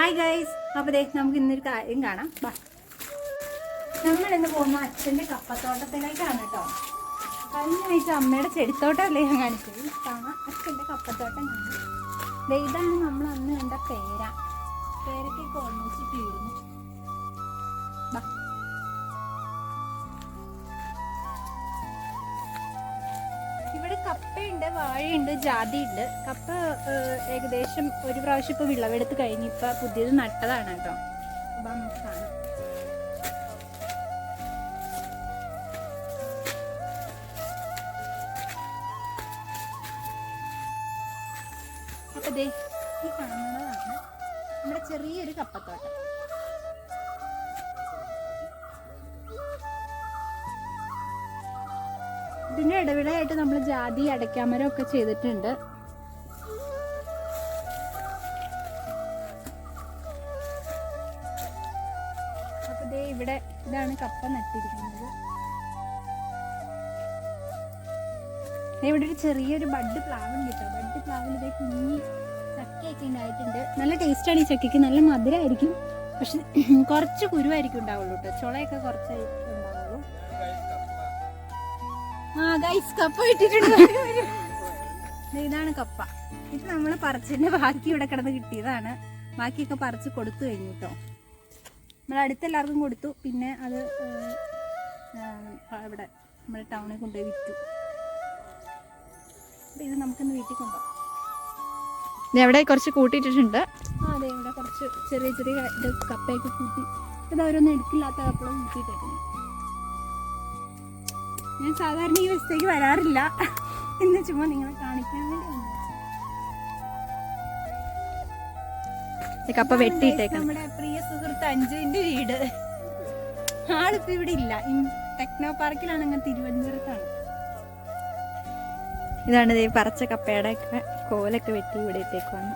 Hi guys. അപ്പോൾ നമുക്ക് ഇന്നൊരു കാര്യം കാണാം. നമ്മൾ ഇന്ന് പോകുന്ന അച്ഛൻ്റെ കപ്പത്തോട്ടത്തിലേക്കാണ് കേട്ടോ. കഴിഞ്ഞ ആഴ്ച അമ്മയുടെ ചെടിത്തോട്ടമല്ലേ ഞാൻ കാണിച്ചത്. കാണാം അച്ഛൻ്റെ കപ്പത്തോട്ടം കാണാം. ഇതാണ് നമ്മൾ അന്ന് കണ്ട പേരക്കൊക്കെ ഓൾമോസ്റ്റ് തീർന്നു. ഇവിടെ കപ്പയുണ്ട്, വാഴയുണ്ട്, ജാതിയുണ്ട്. കപ്പ ഏകദേശം ഒരു പ്രാവശ്യം ഇപ്പോൾ വിളവെടുത്ത് കഴിഞ്ഞ് ഇപ്പം പുതിയത് നട്ടതാണ് കേട്ടോ. അപ്പം നമുക്ക് കാണാം. അപ്പം ഈ കാണുന്നതാണ് നമ്മുടെ ചെറിയൊരു കപ്പത്തോട്ടം. ഇതിൻ്റെ ഇടവിളയായിട്ട് നമ്മൾ ജാതി, അടയ്ക്കാമരം ഒക്കെ ചെയ്തിട്ടുണ്ട്. അപ്പൊ ഇവിടെ ഇതാണ് കപ്പ നട്ടിരിക്കുന്നത്. ഇവിടെ ഒരു ചെറിയൊരു ബഡ് പ്ലാവ് ഉണ്ട് കേട്ടോ. ബഡ് പ്ലാവിൽ ഇതേ കുഞ്ഞി ചക്കയൊക്കെ ഉണ്ടായിട്ടുണ്ട്. നല്ല ടേസ്റ്റാണ് ഈ ചക്കയ്ക്ക്, നല്ല മധുരമായിരിക്കും. പക്ഷെ കുറച്ച് കുരുവായിരിക്കും ഉണ്ടാവുള്ളൂ കേട്ടോ. ചുളയൊക്കെ കുറച്ചായിരിക്കും ഉണ്ടാവുള്ളൂ. ഗൈസ്, കപ്പ ഇട്ടിട്ടുണ്ട്. ഇതാണ് കപ്പ. ഇത് നമ്മൾ പറിച്ചതിന്റെ ബാക്കി ഇവിടെ കിടന്ന് കിട്ടിയതാണ്. ബാക്കിയൊക്കെ പറിച്ച് കൊടുത്തു കഴിഞ്ഞു കേട്ടോ. നമ്മൾ അടുത്തെല്ലാവർക്കും കൊടുത്തു. പിന്നെ അത് ഇവിടെ നമ്മുടെ ടൗണിൽ കൊണ്ടുപോയി വിറ്റു. ഇത് നമുക്കിന്ന് വീട്ടിൽ കൊണ്ടുപോകാം. എവിടെ കുറച്ച് കൂട്ടിയിട്ടിട്ടുണ്ട്. അതെ, ഇവിടെ കുറച്ച് ചെറിയ ചെറിയ ഇത് കപ്പയൊക്കെ കൂട്ടി. ഇത് അവരൊന്നും എടുക്കില്ലാത്ത കപ്പളം കൂട്ടിയിട്ടേക്കുന്നു. ഞാൻ സാധാരണ ഈ വശത്തേക്ക് വരാറില്ല, എന്ന് ചുമ്മാ നിങ്ങളെ കാണിക്കാൻ വേണ്ടി വന്നു. കപ്പ വെട്ടിയിട്ടേക്കണം. നമ്മുടെ പ്രിയ സുഹൃത്ത് അഞ്ജുവിന്റെ വീട്. ആളിപ്പോ ഇവിടെ ഇല്ല, ടെക്നോ പാർക്കിലാണ്. അങ്ങനെ തിരുവനന്തപുരത്താണ്. ഇതാണ് പറിച്ച കപ്പയുടെ ഒക്കെ കോലൊക്കെ വെട്ടി ഇവിടെ ഇട്ടേക്കുവാണ്.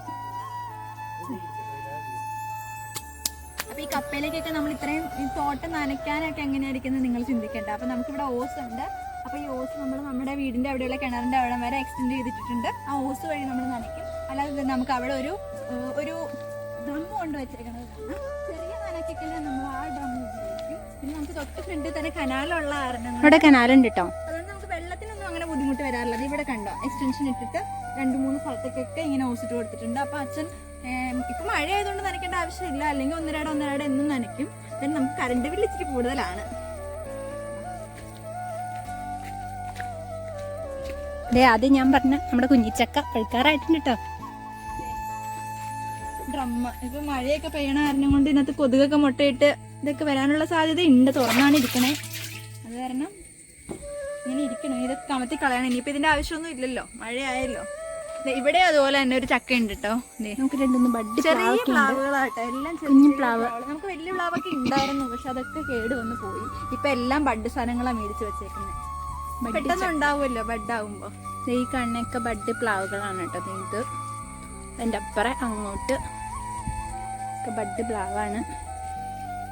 അപ്പൊ ഈ കപ്പയിലേക്കൊക്കെ നമ്മൾ ഇത്രയും ഈ തോട്ടം നനയ്ക്കാനൊക്കെ എങ്ങനെയായിരിക്കുന്നത് നിങ്ങൾ ചിന്തിക്കേണ്ട. അപ്പൊ നമുക്കിവിടെ ഓസ് ഉണ്ട്. അപ്പൊ ഈ ഓസ് നമ്മൾ നമ്മുടെ വീടിന്റെ അവിടെയുള്ള കിണറിന്റെ അവിടെ വരെ എക്സ്റ്റെൻഡ് ചെയ്തിട്ടുണ്ട്. ആ ഓസ് വഴി നമ്മൾ നനയ്ക്കും. അല്ലാതെ നമുക്ക് അവിടെ ഒരു ഡ്രം കൊണ്ട് വെച്ചേക്കുന്നതാണ്. ചെറിയ നനയ്ക്കൊക്കെ നമ്മൾ ആ ഡ്രം ഉപയോഗിക്കും. പിന്നെ നമുക്ക് തൊട്ട് ഫ്രണ്ടിൽ തന്നെ കനാലുള്ള ഇവിടെ കനാലുണ്ട് കേട്ടോ. അതുകൊണ്ട് നമുക്ക് വെള്ളത്തിനൊന്നും അങ്ങനെ ബുദ്ധിമുട്ട് വരാറില്ല. അത് ഇവിടെ കണ്ടോ, എക്സ്റ്റൻഷൻ ഇട്ടിട്ട് 2-3 സ്ഥലത്തേക്കൊക്കെ ഇങ്ങനെ ഓസിട്ട് കൊടുത്തിട്ടുണ്ട്. അപ്പൊ അച്ഛൻ ഇപ്പൊ മഴ ആയതുകൊണ്ട് നനയ്ക്കേണ്ട ആവശ്യമില്ല. അല്ലെങ്കിൽ ഒന്നരാടെ എന്നും നനയ്ക്കും. പിന്നെ നമുക്ക് കറണ്ട് ബില്ല് ഇച്ചിരി കൂടുതലാണ്. ആദ്യം ഞാൻ പറഞ്ഞ നമ്മുടെ കുഞ്ഞിച്ചക്ക പഴുക്കാറായിട്ടുണ്ട് കേട്ടോ. ഡ്രമ്മ് ഇപ്പൊ മഴയൊക്കെ പെയ്യണ കാരണം കൊണ്ട് ഇതിനകത്ത് കൊതുകൊക്കെ മുട്ടയിട്ട് ഇതൊക്കെ വരാനുള്ള സാധ്യത ഉണ്ട്. തുറന്നാണ് ഇരിക്കണേ. അത് കാരണം ഇങ്ങനെ ഇരിക്കണം. ഇതൊക്കെ കമത്തി കളയണം. ഇനിയിപ്പോ ഇതിന്റെ ആവശ്യമൊന്നും ഇല്ലല്ലോ, മഴയായല്ലോ. ഇവിടെ അതുപോലെ തന്നെ ഒരു ചക്ക ഉണ്ട് കേട്ടോ. നമുക്ക് രണ്ടൊന്ന് ബഡ് ചെറിയ പ്ലാവുകളാട്ടോ. എല്ലാം ചെറിയ പ്ലാവ്. നമുക്ക് വലിയ പ്ലാവൊക്കെ ഉണ്ടായിരുന്നു, പക്ഷെ അതൊക്കെ കേട് വന്ന് പോയി. ഇപ്പൊ എല്ലാം ബഡ് സാധനങ്ങളാണ് മേടിച്ച് വെച്ചേക്കുന്നത്. പെട്ടെന്ന് ഉണ്ടാവുമല്ലോ ബഡ് ആവുമ്പോ. ഈ കണ്ണൊക്കെ ബഡ് പ്ലാവുകളാണ് കേട്ടോ. ഇത് അതിൻ്റെ അപ്പുറം അങ്ങോട്ട് ബഡ് പ്ലാവാണ്.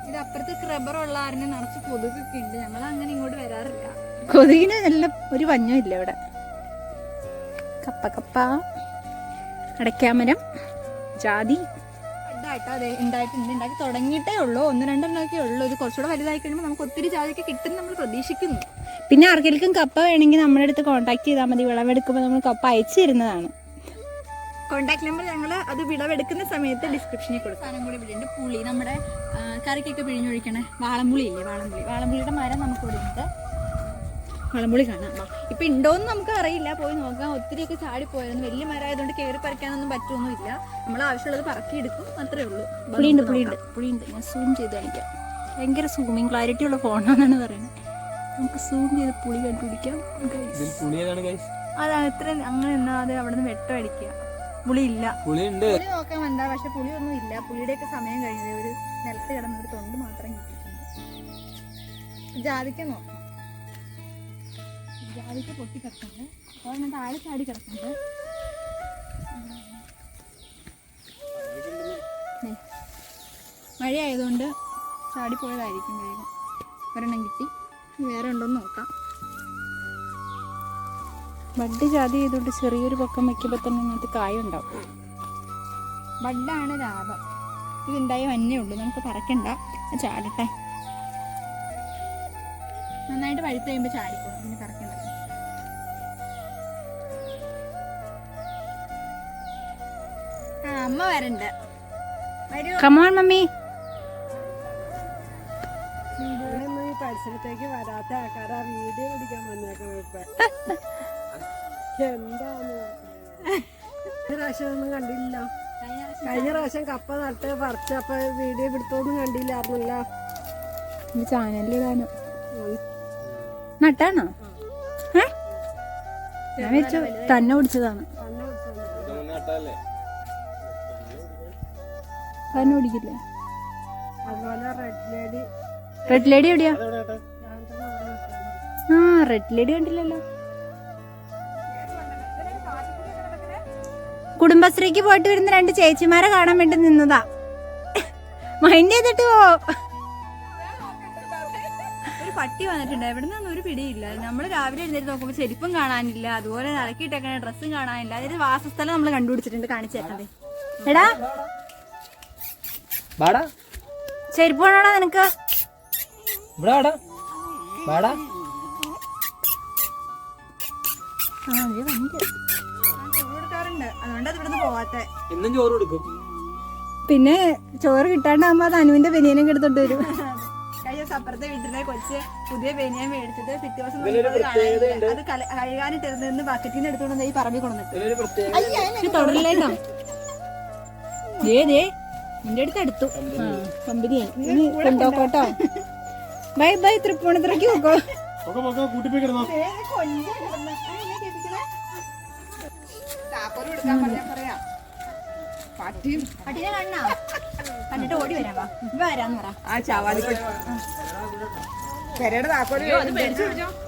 ഇത് അപ്പുറത്ത് റബ്ബറുള്ള ആറിനെ നിറച്ച് കൊതുകൊക്കെ ഉണ്ട്. ഞങ്ങൾ അങ്ങനെ ഇങ്ങോട്ട് വരാറില്ല. കൊതുകിന് നല്ല ഒരു പഞ്ഞും ഇല്ല ഇവിടെ. കപ്പ, അടയ്ക്കാമരം, ജാതി ബഡായിട്ടോ. അതെ, ഉണ്ടായിട്ടുണ്ട്. ഉണ്ടാക്കി തുടങ്ങിയിട്ടേ ഉള്ളൂ. 1-2 ഉള്ളൂ. ഇത് കുറച്ചുകൂടെ വലുതായി കഴിയുമ്പോൾ നമുക്ക് ഒത്തിരി ജാതിയൊക്കെ കിട്ടും നമ്മൾ പ്രതീക്ഷിക്കുന്നു. പിന്നെ ആർക്കെങ്കിലും കപ്പ വേണമെങ്കിൽ നമ്മുടെ അടുത്ത് കോൺടാക്ട് ചെയ്താൽ മതി. വിളവെടുക്കുമ്പോൾ നമ്മൾ കപ്പ അയച്ചു തരുന്നതാണ്. കോൺടാക്ട് നമ്പർ ഞങ്ങൾ അത് വിളവെടുക്കുന്ന സമയത്ത് ഡിസ്ക്രിപ്ഷനിൽ കൊടുക്കും. സാധനം കൂടി ഇവിടെ ഉണ്ട്. പുളി, നമ്മുടെ കറിക്കൊക്കെ പിഴിഞ്ഞൊഴിക്കണേ വാളംപുളി ഇല്ലേ, വാളംപുളിയുടെ മരം നമുക്കിവിടെ ഉണ്ട്. വാളംപുളി കാണാം. ഇപ്പൊ ഉണ്ടോന്ന് നമുക്ക് അറിയില്ല, പോയി നോക്കാം. ഒത്തിരിയൊക്കെ ചാടിപ്പോയിരുന്നു. വലിയ മരമായതുകൊണ്ട് കയറി പറിക്കാനൊന്നും പറ്റുമൊന്നുമില്ല. നമ്മൾ ആവശ്യമുള്ളത് പറക്കിയെടുക്കും, അത്രേ ഉള്ളൂ. പുളിയുണ്ട്. ഞാൻ സൂം ചെയ്ത് കാണിക്കാം. ഭയങ്കര സൂമിങ് ക്ലാരിറ്റി ഉള്ള ഫോണാണെന്നാണ് പറയുന്നത്. നമുക്ക് സൂം ചെയ്ത് പുളി കണ്ടുപിടിക്കാം. അത് അത്ര അങ്ങനെ എന്നാതെ അവിടെ നിന്ന് വെട്ടം അടിക്കുക. പുളി ഇല്ല, പുളി നോക്കാൻ വേണ്ട. പക്ഷെ പുളിയൊന്നും ഇല്ല. പുളിയുടെയൊക്കെ സമയം കഴിഞ്ഞത്. ഒരു നിലത്ത് കിടന്ന ഒരു തൊണ്ട് മാത്രം കിട്ടിയിട്ടുണ്ട്. ജാതിക്ക നോക്കാം. ജാതിക്ക പൊട്ടി കിടക്കുന്നുണ്ട്. അപ്പോൾ താഴെ ചാടി കിടക്കുന്നുണ്ട്. മഴയായതുകൊണ്ട് ചാടിപ്പോയതായിരിക്കും. വേഗം ഒരെണ്ണം കിട്ടി. വേറെ ഉണ്ടോന്ന് നോക്കാം. ബഡ് ജാതി ചെയ്തുകൊണ്ട് ചെറിയൊരു പൊക്കം വെക്കുമ്പോൾ തന്നെ അതിനകത്ത് കായ ഉണ്ടാവും. ബഡാണ് ലാഭം. ഇതുണ്ടായി വന്നേ ഉള്ളൂ, നമുക്ക് പറക്കണ്ട, ചാടട്ടെ. നന്നായിട്ട് പഴുത്ത് കഴിയുമ്പോൾ ചാടിക്കോളും, പിന്നെ പറക്കണ്ട. ആ അമ്മ വരണ്ട്, വരൂ. Come on mummy. ഈ പരിസരത്തേക്ക് വരാത്ത ആൾക്കാരാ വീഡിയോ പിടിക്കാൻ വന്നേക്കണം ഇപ്പൊ. എന്താന്ന് പ്രാവശ്യം ഒന്നും കണ്ടില്ല. കഴിഞ്ഞ പ്രാവശ്യം കപ്പ നട്ട് പറിച്ചപ്പോ വീഡിയോ പിടുത്തൊന്നും കണ്ടില്ലായിരുന്നല്ലോ. ചാനലിടാനോ നട്ടാണോ? ഞാൻ വെച്ചു തന്നെ പിടിച്ചതാണ്. തന്നെ പിടിക്കില്ലേ? അതുപോലെ റെഡ് ലേഡി. റെഡ് ലേഡി എവിടെയാ? ആ റെഡ് ലേഡി കണ്ടില്ലല്ലോ. കുടുംബശ്രീക്ക് പോയിട്ട് വരുന്ന 2 ചേച്ചിമാരെ കാണാൻ വേണ്ടി നിന്നതാ. മൈൻഡ് ചെയ്തിട്ട് പോ. ഒരു പട്ടി വന്നിട്ടുണ്ട്, എവിടെ നിന്നൊന്നും ഒരു പിടിയില്ല. നമ്മൾ രാവിലെ എഴുന്നേറ്റ് നോക്കുമ്പോൾ ചെരുപ്പും കാണാനില്ല, അതുപോലെ ഇറക്കിയിട്ടേക്കണ ഡ്രസ്സും കാണാനില്ല. അതായത് വാസസ്ഥലം നമ്മൾ കണ്ടുപിടിച്ചിട്ടുണ്ട്, കാണിച്ചേക്കണ്ടേ. എടാ ചെരുപ്പ് വേണോടാ നിനക്ക്? കൊടുക്കാറുണ്ട്, അതുകൊണ്ട് അത് ഇവിടുന്ന് പോവാത്തെ. ഇന്നും ചോറ് കൊടുക്കും. പിന്നെ ചോറ് കിട്ടാണ്ടാകുമ്പോ അത് അനുവിന്റെ ബനിയനൊക്കെ എടുത്തോണ്ട് വരും. കഴിഞ്ഞ ദിവസം അപ്പുറത്തെ വീട്ടിലെ കൊച്ച് പുതിയ ബനിയൻ മേടിച്ചിട്ട് പിറ്റേ ദിവസം നോക്കുമ്പോൾ അത് കഴുകാനിട്ടിരുന്ന് ബക്കറ്റിൽ നിന്ന് എടുത്തോണ്ട് ഈ പറമ്പിൽ കൊണ്ടുവന്നിട്ട് തുടരില്ലേട്ടോ. നിന്റെ അടുത്ത് എടുത്തു കമ്പനി കൊണ്ടോക്കോട്ടോ. ബൈ ബൈ, തൃപ്പൂണിത്തുറയ്ക്ക് പോക്കോ. പട്ടിനെ കണ്ണാ കണ്ടിട്ട് ഓടി വരാൻ വാ, വരാന്ന് പറ.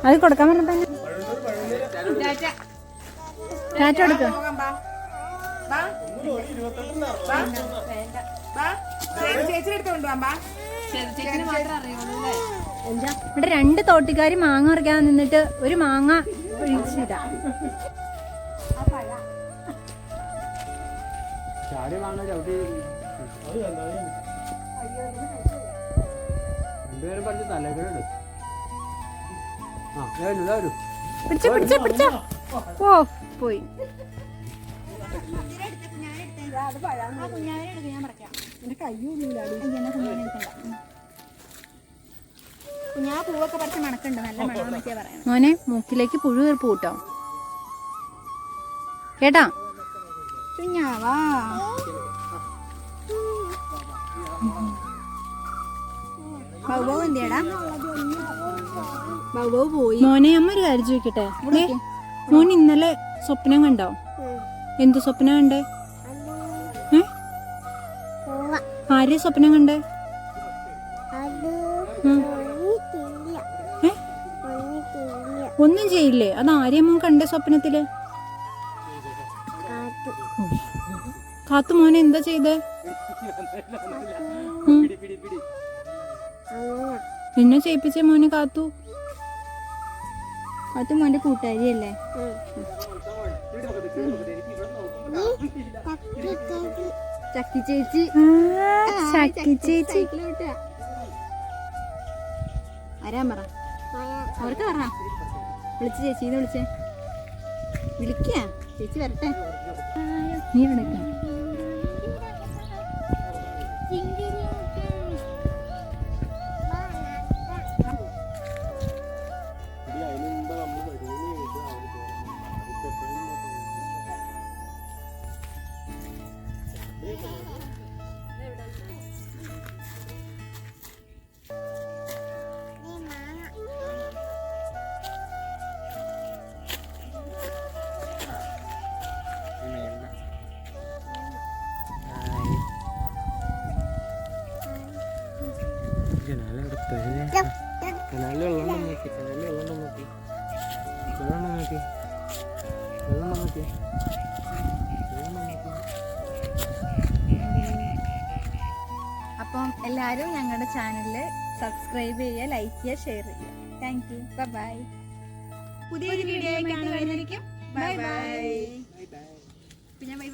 അത് കൊടുക്കാൻ പറഞ്ഞ ടാറ്റ കൊടുക്ക. ഇവിടെ 2 തോട്ടിക്കാരി മാങ്ങ പറിക്കാൻ നിന്നിട്ട് ഒരു മാങ്ങ ഒഴിച്ചില്ല. പിടിച്ചോ. ഓ പോയി. കുഞ്ഞാ പൂവൊക്കെ പറിച്ച് മണക്കുണ്ട്, നല്ല മണമെന്നൊക്കെയാ പറയാം. മോനെ മൂക്കിലേക്ക് പുഴു കയറിപ്പോ കേട്ടോ, കേട്ടാ? കുഞ്ഞാവാ ബൗബൗ എന്തിയടാ? ബൗബൗ പോയി. മോനെ അമ്മ ഒരു കാര്യം ചോദിക്കട്ടെ, മോൻ ഇന്നലെ സ്വപ്നം കണ്ടോ? എന്ത് സ്വപ്നം കണ്ടേ? ആരെ സ്വപ്നം കണ്ടേ? ഒന്നും ചെയ്യില്ലേ? അത് ആരെയും മോൻ കണ്ടേ സ്വപ്നത്തില്? കാത്തു മോനെ എന്താ ചെയ്തേ? എന്നെ ചെയ്യിപ്പിച്ചേ മോനെ കാത്തു? കാത്തു മോന്റെ കൂട്ടുകാരിയല്ലേ? ചക്കി ചേച്ചി. ചക്കി ചേച്ചി ആരാൻ പറ, അവർക്ക് പറ. വിളിച്ച് ചേച്ചീന്ന് വിളിച്ചേ, വിളിക്ക ചേച്ചി വരട്ടെ. നീ ഇവിടെ അപ്പം എല്ലാവരും ഞങ്ങളുടെ ചാനലിൽ സബ്സ്ക്രൈബ് ചെയ്യുക, ലൈക്ക് ചെയ്യുക, ഷെയർ ചെയ്യുക. Thank you. ബൈ. പുതിയൊരു വീഡിയോ കാണുന്നതായിരിക്കും. Bye bye. പിന്നെ ബൈ.